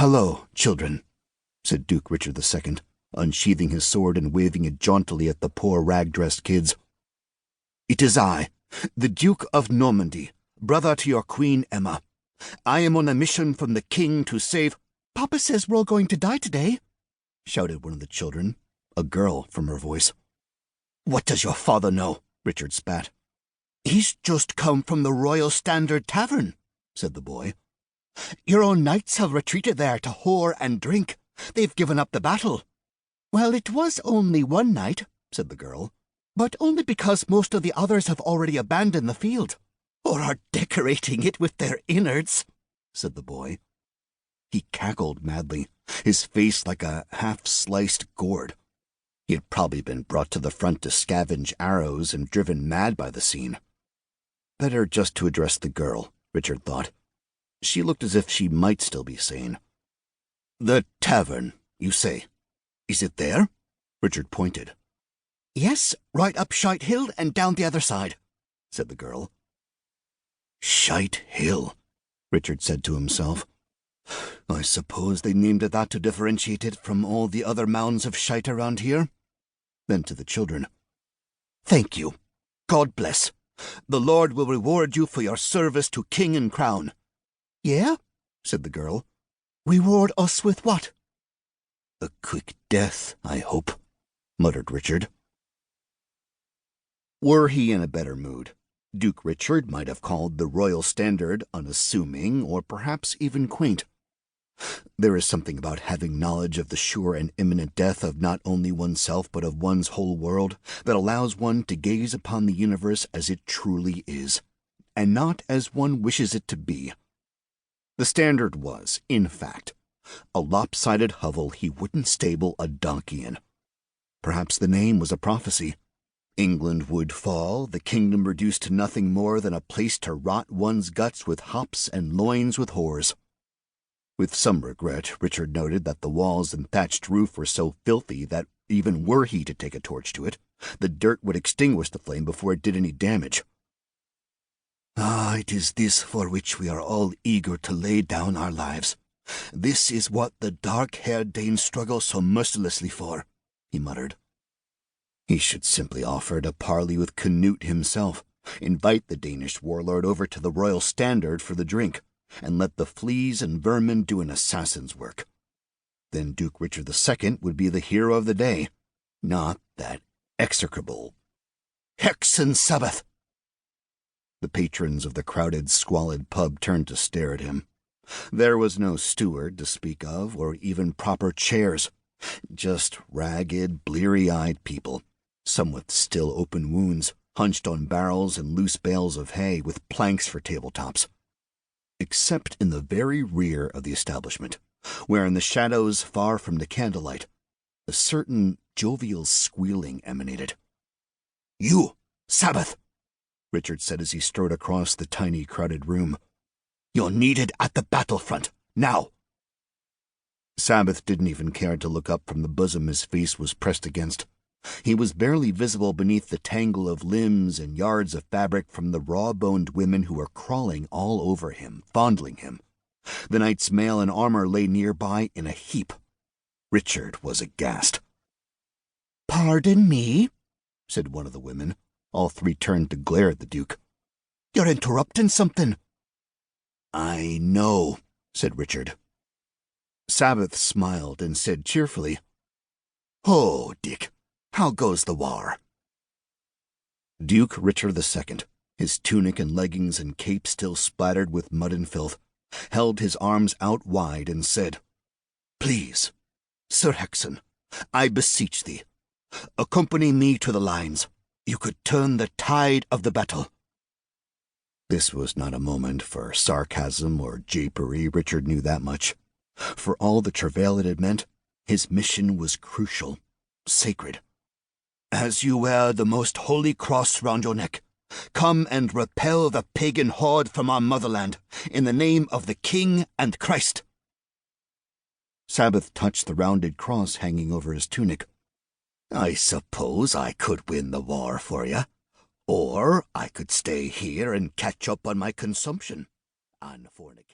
"Hello, children," said Duke Richard II, unsheathing his sword and waving it jauntily at the poor rag-dressed kids. "It is I, the Duke of Normandy, brother to your Queen Emma. I am on a mission from the king to save—" "Papa says we're all going to die today," shouted one of the children, a girl from her voice. "What does your father know?" Richard spat. "He's just come from the Royal Standard Tavern," said the boy. "Your own knights have retreated there to whore and drink. They've given up the battle." "Well, it was only one night," said the girl, "but only because most of the others have already abandoned the field." "Or are decorating it with their innards," said the boy. He cackled madly, his face like a half-sliced gourd. He had probably been brought to the front to scavenge arrows and driven mad by the scene. Better just to address the girl, Richard thought. She looked as if she might still be sane. "The tavern, you say? Is it there?" Richard pointed. "Yes, right up Shite Hill and down the other side," said the girl. "Shite Hill," Richard said to himself. "I suppose they named it that to differentiate it from all the other mounds of shite around here." Then to the children, "Thank you. God bless. The Lord will reward you for your service to king and crown." "Yeah?" said the girl. "Reward us with what?" "A quick death, I hope," muttered Richard. Were he in a better mood, Duke Richard might have called the Royal Standard unassuming or perhaps even quaint. There is something about having knowledge of the sure and imminent death of not only oneself but of one's whole world that allows one to gaze upon the universe as it truly is, and not as one wishes it to be. The Standard was, in fact, a lopsided hovel he wouldn't stable a donkey in. Perhaps the name was a prophecy. England would fall, the kingdom reduced to nothing more than a place to rot one's guts with hops and loins with whores. With some regret, Richard noted that the walls and thatched roof were so filthy that, even were he to take a torch to it, the dirt would extinguish the flame before it did any damage. "Ah, it is this for which we are all eager to lay down our lives. This is what the dark-haired Danes struggle so mercilessly for," he muttered. He should simply offer to parley with Canute himself, invite the Danish warlord over to the Royal Standard for the drink, and let the fleas and vermin do an assassin's work. Then Duke Richard II would be the hero of the day, not that execrable Hexen Sabbath. The patrons of the crowded, squalid pub turned to stare at him. There was no steward to speak of, or even proper chairs, just ragged, bleary-eyed people, some with still open wounds, hunched on barrels and loose bales of hay with planks for tabletops. Except in the very rear of the establishment, where in the shadows far from the candlelight, a certain jovial squealing emanated. "You, Sabbath!" Richard said as he strode across the tiny, crowded room. "You're needed at the battlefront, now!" Sabbath didn't even care to look up from the bosom his face was pressed against. He was barely visible beneath the tangle of limbs and yards of fabric from the raw-boned women who were crawling all over him, fondling him. The knight's mail and armor lay nearby in a heap. Richard was aghast. "Pardon me," said one of the women. All three turned to glare at the Duke. "You're interrupting something." "I know," said Richard. Sabbath smiled and said cheerfully, "Oh, Dick, how goes the war?" Duke Richard II, his tunic and leggings and cape still splattered with mud and filth, held his arms out wide and said, "Please, Sir Hexen, I beseech thee, accompany me to the lines. You could turn the tide of the battle." This was not a moment for sarcasm or japery, Richard knew that much. For all the travail it had meant, his mission was crucial, sacred. "As you wear the most holy cross round your neck, come and repel the pagan horde from our motherland, in the name of the King and Christ." Sabbath touched the rounded cross hanging over his tunic. "I suppose I could win the war for you, or I could stay here and catch up on my consumption, on fornication."